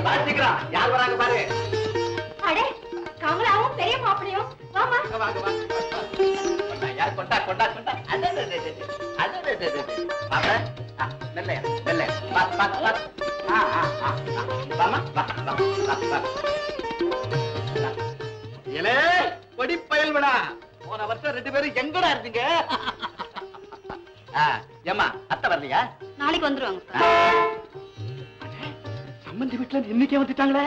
வாசிக்கிறான். யார் வராங்க பாரு. அடே, கமலாவும் பெரிய மாப்பிளையும். வாமா. வாங்க வாங்க. யார் கொண்டா கொண்டா கொண்டா. மாப்பிள மெல்ல மெல்ல. பாத்து பாத்து பாத்து. வாமா வா வா வா. ஏலே கொடி பயல் விடா. போன வருஷம் 2 பேரும் எங்கடா இருந்தீங்க? ஏம்மா அத்தை வரலையா? நாளைக்கு வந்துருவாங்க. சம்பந்தி வீட்டுல இன்னைக்கே வந்துட்டாங்களே.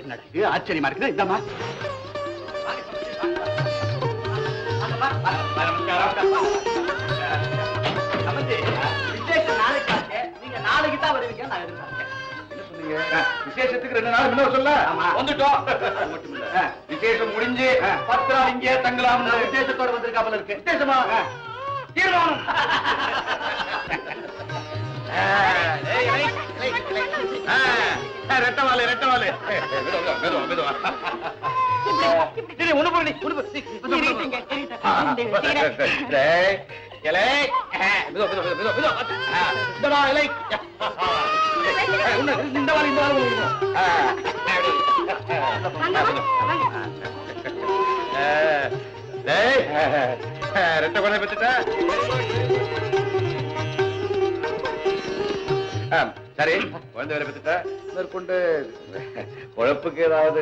என்னடா இது ஆச்சரியமா இருக்குது. இந்தாமா சம்பந்தி விசேஷம் நாளைக்கு ஆச்சு. நீங்க நாளைக்கு தான் வருவீங்க நான் எதிர்பார்த்தேன். என்ன சொன்னீங்க? விசேஷத்துக்கு 2 நாள் முன்ன சொல்ல வந்துட்டோம். மட்டும் இல்ல விசேஷம் முடிஞ்சு 10 நாள் இங்கே தங்கலாம். விசேஷத்தோட வந்திருக்காப்புல இருக்கு. விசேஷமா தீர்மானம். ரெட்டவாலே ரெட்டவாலே ரெட்ட கொலை பெற்றுட்ட. சரி குழந்தை வேலை பெற்றுட்ட. மேற்கொண்டு குழப்புக்கு ஏதாவது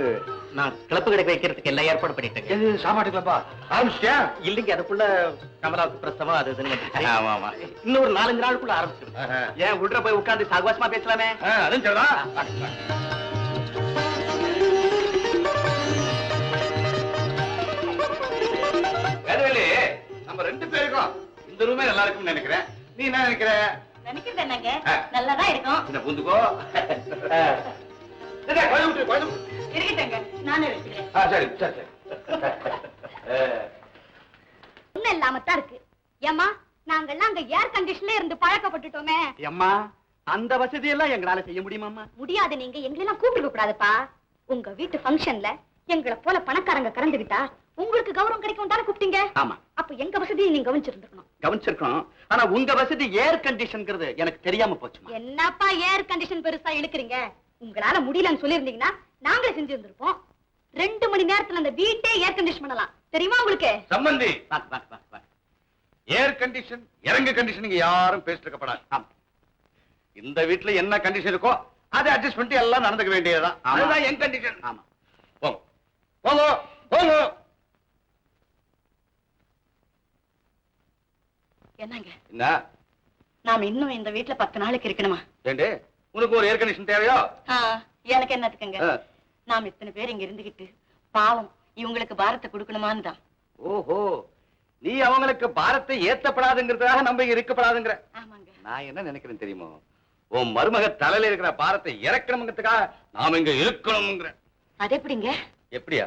நான் கிளப்பு கடை வைக்கிறதுக்கு எல்லாம் ஏற்பாடு பண்ணிட்டேன். சாப்பாட்டுக்குலப்பா ஆரம்பிச்சிட்டியா? இல்லைங்க, அதுக்குள்ள கமலாவுக்கு பிரசவம் அது இதுன்னு வந்துருச்சு. ஆமா ஆமா. இன்னும் ஒரு 4-5 நாளுக்குள்ள ஆரம்பிச்சிடும். ஏன் உள்ள போய் உட்கார்ந்து சாகுவாசமா பேசலாமே? அதுவும் சரிதான். வேதவெளி நம்ம 2 பேருக்கும் இந்த ரூமே நல்லா இருக்கும்னு நினைக்கிறேன். நீ என்ன நினைக்கிற? நினைக்கிறது என்னங்க, நல்லாதான் இருக்கும். என்ன பூந்துக்கோ. இருக்கட்டங்க, நானே வச்சுக்கிறேன். சரி சரி சரி. ஒண்ணும் இல்லாமத்தான் இருக்கு. ஏம்மா, நாங்கெல்லாம் அங்க ஏர் கண்டிஷன்ல இருந்து பழக்கப்பட்டுட்டோமே. அம்மா, அந்த வசதி எல்லாம் எங்களால செய்ய முடியுமாம்மா? முடியாது. நீங்க எங்களெல்லாம் கூப்பிட்டு கூடாதுப்பா. உங்க வீட்டு ஃபங்க்ஷன்ல எங்களை போல பணக்காரங்க கறந்துகிட்டா உங்களுக்கு கௌரவம் கிடைக்கும் தானே கூப்பிட்டீங்க. ஆமா. அப்ப எங்க வசதியை நீங்க கவனிச்சிருந்துக்கணும். கவனிச்சிருக்கணும். ஆனா உங்க வசதி ஏர் கண்டிஷன்ங்கிறது எனக்கு தெரியாம போச்சுமா. என்னப்பா ஏர் கண்டிஷன் பெருசா இழுக்கிறீங்க? உங்களால முடியலன்னு சொல்லியிருந்தீங்கன்னா நாங்களே செஞ்சு இருந்திருப்போம். 2 மணி நேரத்துல அந்த வீட்டே ஏர் கண்டிஷன் பண்ணலாம். தெரியுமா உங்களுக்கு? சம்பந்தி ஏர் கண்டிஷன் இறங்கு கண்டிஷன் யாரும் பேசிட்டு இருக்கப்படாது. ஆமா. இந்த வீட்டுல என்ன கண்டிஷன் இருக்கோ அதை அட்ஜஸ்ட் பண்ணிட்டு எல்லாம் நடந்துக்க வேண்டியதுதான். அதுதான் என் கண்டிஷன். ஆமா. போங்க போங்க போங்க. என்னங்க என்ன? நாம இன்னும் இந்த வீட்டுல 10 நாளைக்கு இருக்கணுமா? ஏண்டே, உனக்கு ஒரு ஏர் கண்டிஷன் தேவையோ? எனக்கு என்னத்துக்குங்க? நாம் இத்தனை பேர் இங்க இருந்துகிட்டு பாவம் இவங்களுக்கு பாரத்தை கொடுக்கணுமான்னு தான். ஓஹோ, நீ அவங்களுக்கு பாரத்தை ஏத்தப்படாதுங்கிறதுக்காக நம்ம இங்க இருக்கப்படாதுங்கிற. ஆமாங்க. நான் என்ன நினைக்கிறேன் தெரியுமோ, உன் மருமக தலையில இருக்கிற பாரத்தை இறக்கணுங்கிறதுக்காக நாம இங்க இருக்கணும்ங்கிற. அது எப்படிங்க? எப்படியா?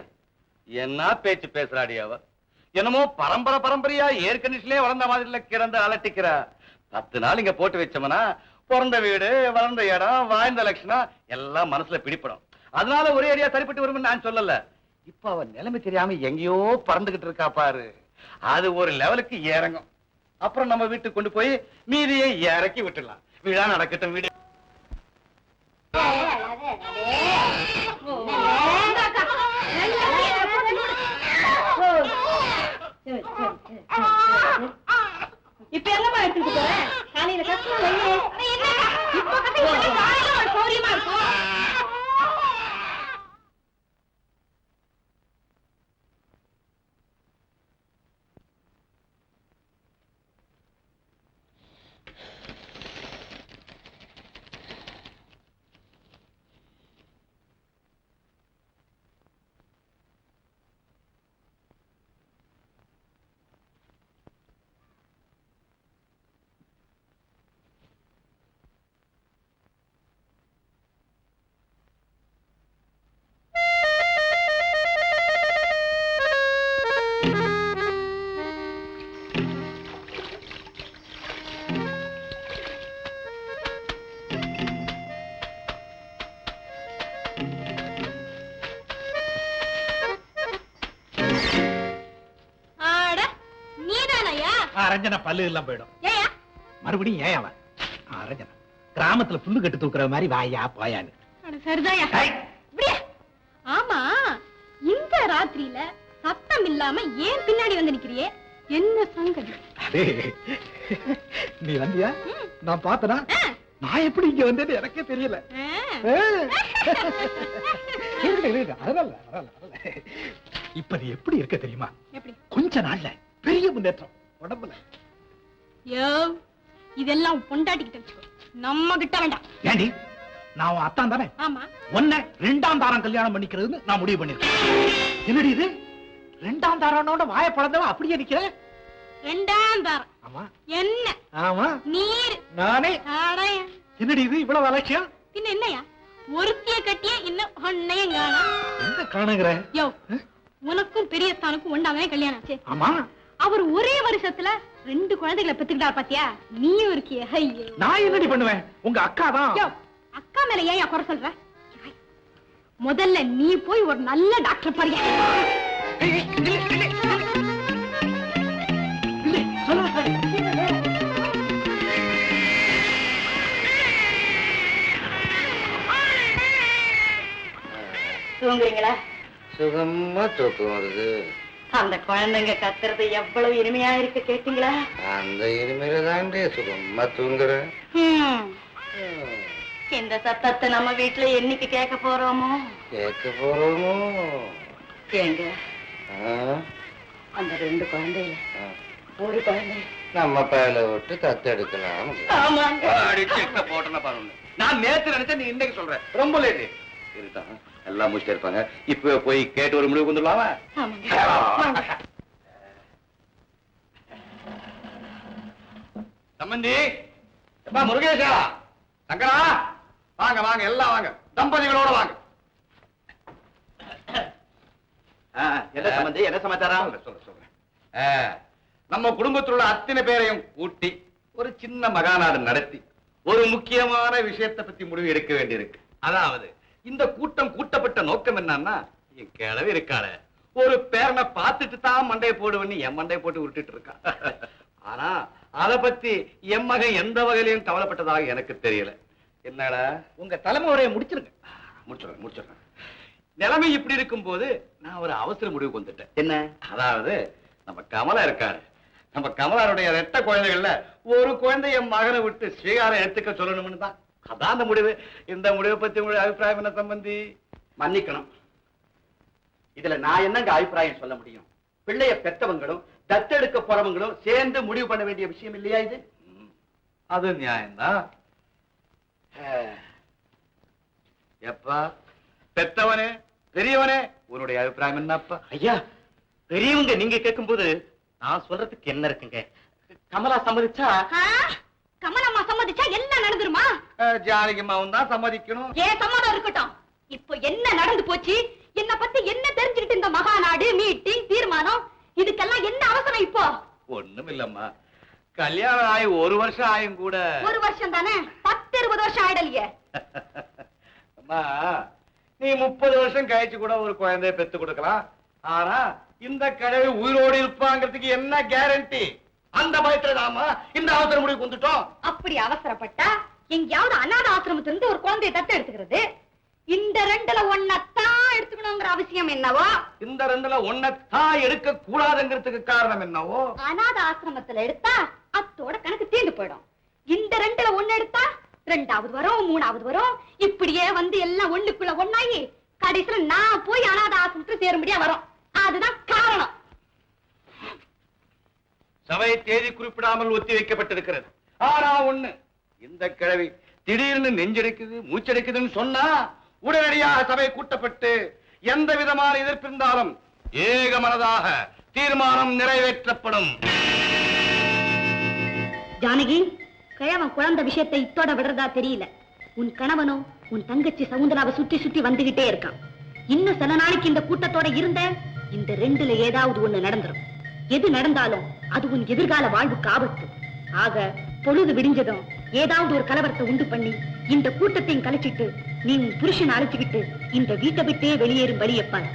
என்ன பேச்சு பேசுறாடி அவ? என்னமோ பரம்பரை பரம்பரையா ஏர் கண்டிஷன்லயே வளர்ந்த மாதிரி கிடந்து அலட்டிக்கிற. 10 நாள் இங்க போட்டு வச்சோம்னா பிறந்த வீடு, வளர்ந்த இடம், வாழ்ந்த லட்சணம் எல்லாம் மனசுல பிடிப்படும். அதனால ஒரே அடியா சரிப்பட்டு வரும்னு நான் சொல்லல. இப்ப அவ நிலைமை தெரியாம எங்கேயோ பறந்துகிட்டு இருக்கா பாரு. அது ஒரு லெவலுக்கு இறங்கும். அப்புறம் நம்ம வீட்டுக்கு கொண்டு போய் மீதியை இறக்கி விட்டுடலாம். விழா நடக்கட்டும். வீடு இப்ப என்னமா எடுத்துட்டு போறேன்? காலையில கஷ்டம் சௌரியமா இருக்கும். ரஞ்சனா பல்லு எல்லாம் போயிடும். மறுபடியும் ஏன் அவன் ரஞ்சனா கிராமத்துல புல்லு கட்டு தூக்குற மாதிரி வாயா போயான்னு சரிதாயா ஏய், இப்படியா? ஆமா இந்த ராத்திரியில சத்தம் இல்லாம ஏன் பின்னாடி வந்து நிக்கிறியே? என்ன சங்கதி? அடே, நீ வந்தியா? நான் பார்த்தனா? நான் எப்படி இங்க வந்தேன்னு எனக்கே தெரியல. அதனால இப்ப நீ எப்படி இருக்க தெரியுமா? எப்படி? கொஞ்ச நாள்ல பெரிய முன்னேற்றம் உடம்புல. யோ, இதெல்லாம் பொண்டாட்டிக்கிட்ட வச்சுக்கோ, நம்ம கிட்ட வேண்டாம். ஏண்டி, நான் உன் அத்தான் தானே? ஆமா. உன்னை 2ஆம் தாரம் கல்யாணம் பண்ணிக்கிறதுன்னு நான் முடிவு பண்ணிருக்கேன். என்னடி இது? 2ஆம் தாரனோட வாய பழந்தவன் அப்படியே நிக்கிற? 2ஆம் தாரம். ஆமா. என்ன? ஆமா. நீர். நானே. ஆடையா? என்னடி இது இவ்வளவு அலட்சியம்? பின்ன என்னையா? ஒருத்திய கட்டிய இன்னும் ஒன்னையும் காணோம். எங்க காணுங்கிற? யோ, உனக்கும் பெரியஸ்தானுக்கும் ஒண்ணாவே கல்யாணம் ஆச்சு. ஆமா. அவர் ஒரே வருஷத்துல 2 குழந்தைகளை பெத்துக்கிட்டார் பாத்தியா? நீயும் இருக்கிய. ஐயோ, நான் என்னடி பண்ணுவேன்? உங்க அக்கா தான். யோ, அக்கா மேல ஏன் குறை சொல்ற? முதல்ல நீ போய் ஒரு நல்ல டாக்டர் பாரியா. தூங்குறீங்களா? சுகமா தூக்கம் வருது. அந்த குழந்தைங்க கத்துறது எவ்வளவு இனிமையா இருக்கு, கேட்டீங்களா? அந்த இனிமையில தாண்டி சுகமா தூங்குறேன். இந்த சத்தத்தை நம்ம வீட்டுல என்னைக்கு கேட்க போறோமோ? கேட்க போறோமோ? ஏங்க, அந்த 2 குழந்தையில ஒரு குழந்தை நம்ம பையில விட்டு தத்தெடுக்கலாம். ஆமாங்க. போட்டன பாருங்க. நான் நேத்து நினைச்சேன், நீ இன்னைக்கு சொல்ற. ரொம்ப லேட்டு. இருட்டான், எல்லாம் முடிச்சுட்டு இருப்பாங்க. இப்ப போய் கேட்டு ஒரு முடிவு வந்துடலாமா? ஆமாங்க. சம்பந்தி, எப்பா முருகேஷா, சங்கரா, வாங்க வாங்க, எல்லாம் வாங்க, தம்பதிகளோட வாங்க. என்ன சம்பந்தி, என்ன சமாச்சாரம்? சொல்றேன். நம்ம குடும்பத்தில் உள்ள அத்தனை பேரையும் கூட்டி ஒரு சின்ன மகாநாடு நடத்தி ஒரு முக்கியமான விஷயத்தை பத்தி முடிவு எடுக்க வேண்டியிருக்கு. அதாவது இந்த கூட்டம் கூட்டப்பட்ட நோக்கம் என்னன்னா, என் கிழவி இருக்காள, ஒரு பேரனை பார்த்துட்டு தான் மண்டையை போடுவேன்னு என் மண்டையை போட்டு உருட்டிட்டு இருக்கா. ஆனா அத பத்தி என் மகன் எந்த வகையிலையும் கவலைப்பட்டதாக எனக்கு தெரியல. என்னடா, உங்க தலைமுறையை முடிச்சிருங்க. முடிச்சிடுறேன். நிலைமை இப்படி இருக்கும் போது நான் ஒரு அவசர முடிவுக்கு வந்துட்டேன். என்ன? அதாவது நம்ம கமலா இருக்காரு, நம்ம கமலாருடைய 2 குழந்தைகள்ல ஒரு குழந்தை என் மகனை விட்டு ஸ்வீகாரம் எடுத்துக்க சொல்லணும்னு தான். அதான் அந்த முடிவு. இந்த முடிவை பத்தி உங்களுடைய அபிப்பிராயம் என்ன சம்பந்தி? மன்னிக்கணும், இதுல நான் என்னங்க அபிப்பிராயம் சொல்ல முடியும்? பிள்ளைய பெற்றவங்களும் தத்தெடுக்க போறவங்களும் சேர்ந்து முடிவு பண்ண வேண்டிய விஷயம் இல்லையா இது? அது நியாயம்தான். எப்பா பெத்தவனே, பெரியவனே, உன்னுடைய அபிப்பிராயம் என்னப்பா? ஐயா, பெரியவங்க நீங்க கேட்கும்போது நான் சொல்றதுக்கு என்ன இருக்குங்க? கமலா சம்மதிச்சா? கமலம்மா சம்மதிச்சா எல்லாம் நடந்துருமா? ஜானகிமாவும் தான் சம்மதிக்கணும். ஏன் சம்மதம் இருக்கட்டும். இப்போ என்ன நடந்து போச்சு? என்ன பத்தி என்ன தெரிஞ்சுக்கிட்டு இந்த மகாநாடு, மீட்டிங், தீர்மானம், இதுக்கெல்லாம் என்ன அவசரம் இப்போ? ஒண்ணும் இல்லம்மா, கல்யாணம் ஆகி 1 வருஷம் ஆயும் கூட. 1 வருஷம் தானே, 10-20 வருஷம் ஆயிடலையே. அம்மா, நீ 30 வருஷம் கழிச்சு கூட ஒரு குழந்தைய பெத்து கொடுக்கலாம். ஆனா இந்த கிழவி உயிரோடு இருப்பாங்கிறதுக்கு என்ன கேரண்டி? அந்த பயத்துலதாமா இந்த அவசர முடிவுக்கு வந்துட்டோம். அப்படி அவசரப்பட்டா எங்கேயாவது அநாத ஆசிரமத்திலிருந்து ஒரு குழந்தையை தத்து எடுத்துக்கிறது. இந்த 2ல ஒன்னத்தான் எடுத்துக்கணுங்கிற அவசியம் என்னவோ? இந்த 2ல ஒன்னத்தான் எடுக்க கூடாதுங்கிறதுக்கு காரணம் என்னவோ? அநாத ஆசிரமத்துல எடுத்தா அத்தோட கணக்கு தீர்ந்து போயிடும். இந்த 2ல ஒன்னு எடுத்தா 2வது வரும், 3வது வரும், இப்படியே வந்து எல்லாம் ஒண்ணுக்குள்ள ஒண்ணாகி கடைசியில நான் போய் அநாத ஆசிரமத்துல சேரும்படியா வரும். அதுதான் காரணம். சபை தேதி குறிப்பிடாமல் ஒத்தி வைக்கப்பட்டிருக்கிறது. ஆனா ஒண்ணு, இந்த கிழவி திடீர்னு நெஞ்செடுக்குது, மூச்செடுக்குதுன்னு சொன்னா உடனடியாக சபை கூட்டப்பட்டு எந்த விதமான எதிர்ப்பிருந்தாலும் ஏகமனதாக தீர்மானம் நிறைவேற்றப்படும். ஜானகி, கிழவன் குழந்தை விஷயத்தை இத்தோட விடுறதா தெரியல. உன் கணவனோ உன் தங்கச்சி சவுந்தராவை சுற்றி சுற்றி வந்துகிட்டே இருக்கான். இன்னும் சில நாளைக்கு இந்த கூட்டத்தோட இருந்த இந்த 2ல ஏதாவது ஒண்ணு நடந்துரும். எது நடந்தாலும் அது உன் எதிர்கால வாழ்வுக்கு ஆபத்து. ஆக பொழுது விடிஞ்சதும் ஏதாவது ஒரு கலவரத்தை உண்டு பண்ணி இந்த கூட்டத்தையும் கலைச்சிட்டு நீ உன் புருஷனை அழைச்சுக்கிட்டு இந்த வீட்டை விட்டே வெளியேறும் வழியப்பார்.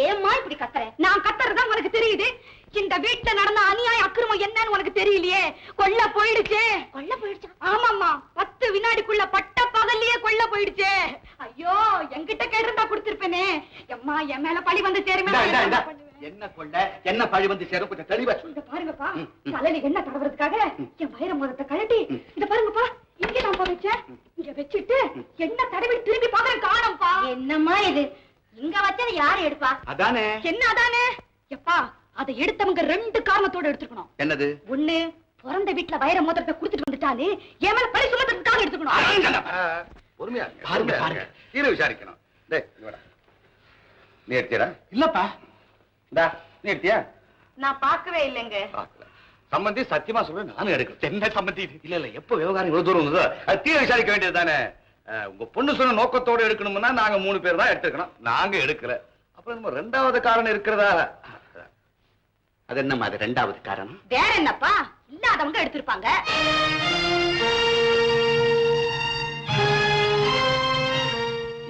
ஏம்மா இப்படி கத்துற? நான் கத்துறதுதான் உனக்கு தெரியுது. இந்த வீட்டுல நடந்த அநியாய அக்கிரமம் என்னன்னு உனக்கு தெரியலையே. கொள்ள போயிடுச்சே. கொள்ள போயிடுச்சா? ஆமாம்மா, 10 வினாடிக்குள்ள பட்ட பகல்லையே கொள்ள போயிடுச்சே. ஐயோ, என்கிட்ட கேட்டிருந்தா கொடுத்திருப்பேனே. அம்மா, என் மேல பழி வந்து சேருமே. என்ன கொள்ள, என்ன பழி வந்து சேரும், கொஞ்சம் தெளிவா இத பாருங்கப்பா, தலையில என்ன தடவுறதுக்காக என் வைர மோதிரத்தை கழட்டி இத பாருங்கப்பா, இங்க நான் வச்சேன். இங்க வச்சுட்டு என்ன தடவி திரும்பி பாக்குறேன், காணோம்ப்பா. என்னம்மா இது? இங்க வச்சதை யாரு எடுப்பா? அதானே. என்ன அதானே? எப்பா, அதை எடுத்தவங்க 2 காரணத்தோட எடுத்துக்கணும். என்னது? ஒண்ணு, பிறந்த வீட்டுல வைர மோதிரத்தை குடுத்துட்டு வந்துட்டாலே என் மேல பழி சுமத்துறதுக்காக எடுத்துக்கணும். பொறுமையா பாருங்க, பாருங்க. தீர விசாரிக்கணும். நீ எடுத்தியா? இல்லப்பா. நீ எடுத்தியா? நான் பார்க்கவே இல்லைங்க. சம்பந்தி சத்தியமா சொல்றேன், நானும் எடுக்கிறேன். என்ன சம்பந்தி? இல்ல எப்ப விவகாரம் இவ்வளவு தூரம் வந்ததோ அது தீர விசாரிக்க வேண்டியது தானே. உங்க பொண்ணு சொன்ன நோக்கத்தோட எடுக்கணும்னா நாங்க 3 பேர் தான் எடுத்துக்கணும். நாங்க எடுக்கல. அப்புறம் நம்ம 2வது காரணம் இருக்கிறதா? அது என்னம்மா அது 2வது காரணம்? வேற என்னப்பா, இல்லாதவங்க எடுத்திருப்பாங்க.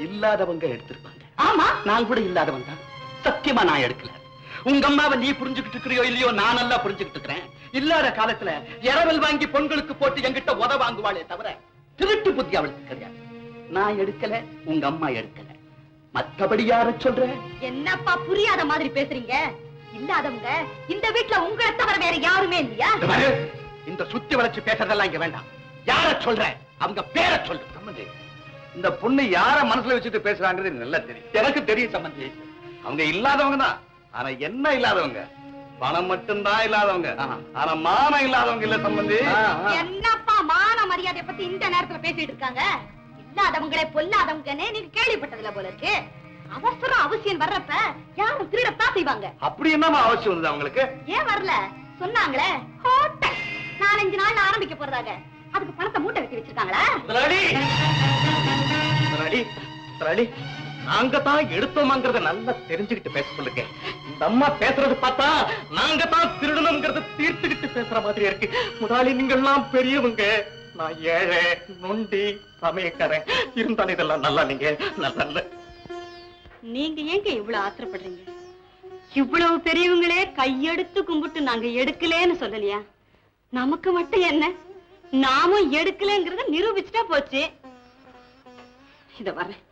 இல்லாதவங்க எடுத்திருப்பாங்க. ஆமா, நான் கூட இல்லாதவன் தான். சத்தியமா நான் எடுக்கல. உங்க அம்மாவை நீ புரிஞ்சுக்கிட்டு இருக்கிறியோ இல்லையோ, நான் நல்லா புரிஞ்சுக்கிட்டு இருக்கிறேன். இல்லாத காலத்துல இரவல் வாங்கி பொண்களுக்கு போட்டு என்கிட்ட உத வாங்குவாளே தவிர திருட்டு புத்தி அவளுக்கு கிடையாது. நான் எடுக்கல, உங்க அம்மா எடுக்கல. மத்தபடி யார சொல்ற? என்னப்பா புரியாத மாதிரி பேசுறீங்க? இல்லாதவங்க இந்த வீட்டுல உங்களை தவிர வேற யாருமே இல்லையா? இந்த சுத்தி வளைச்சு பேசுறதெல்லாம் இங்க வேண்டாம். யார சொல்ற? அவங்க பேரை சொல்லு. சம்பந்தி, இந்த பொண்ணு யார மனசுல வச்சுட்டு பேசுறாங்கிறது எனக்கு நல்லா தெரியும். எனக்கு தெரியும் சம்பந்தி. அவங்க இல்லாதவங்க தான். ஆனா என்ன இல்லாதவங்க? பணம் மட்டும்தான் இல்லாதவங்க. ஆனா மானம் இல்லாதவங்க இல்ல சம்பந்தி. என்னப்பா மான மரியாதை பத்தி இந்த நேரத்துல பேசிட்டு இருக்காங்க? இல்லாதவங்களே பொல்லாதவங்கன்னு நீங்க கேள்விப்பட்டதுல போல இருக்கு. அவசரம் அவசியம் வர்றப்ப யாரும் திருடத்தான் செய்வாங்க. அப்படி என்னமா அவசியம் வந்தது அவங்களுக்கு? ஏன் வரல? சொன்னாங்களே ஹோட்டல் 4-5 நாள்ல ஆரம்பிக்க போறதாக. அதுக்கு பணத்தை மூட்டை கட்டி வச்சிருக்காங்களா? நாங்க தான் எடுத்தோமாங்கிறத நல்லா தெரிஞ்சுக்கிட்டு பேச சொல்லுங்க. இந்த அம்மா பேசுறது பார்த்தா நாங்க தான் திருடணுங்கிறத தீர்த்துக்கிட்டு பேசுற மாதிரி இருக்கு. முதலாளி, நீங்கெல்லாம் பெரியவங்க, நான் ஏழை நொண்டி சமயக்காரன். இருந்தாலும் இதெல்லாம் நல்லா நீங்க நல்ல. நீங்க ஏங்க இவ்வளவு ஆத்திரப்படுறீங்க? இவ்வளவு பெரியவங்களே கையெடுத்து கும்பிட்டு நாங்க எடுக்கலேன்னு சொல்லலையா? நமக்கு மட்டும் என்ன, நாமும் எடுக்கலங்கிறத நிரூபிச்சுட்டா போச்சு. இத வரேன்.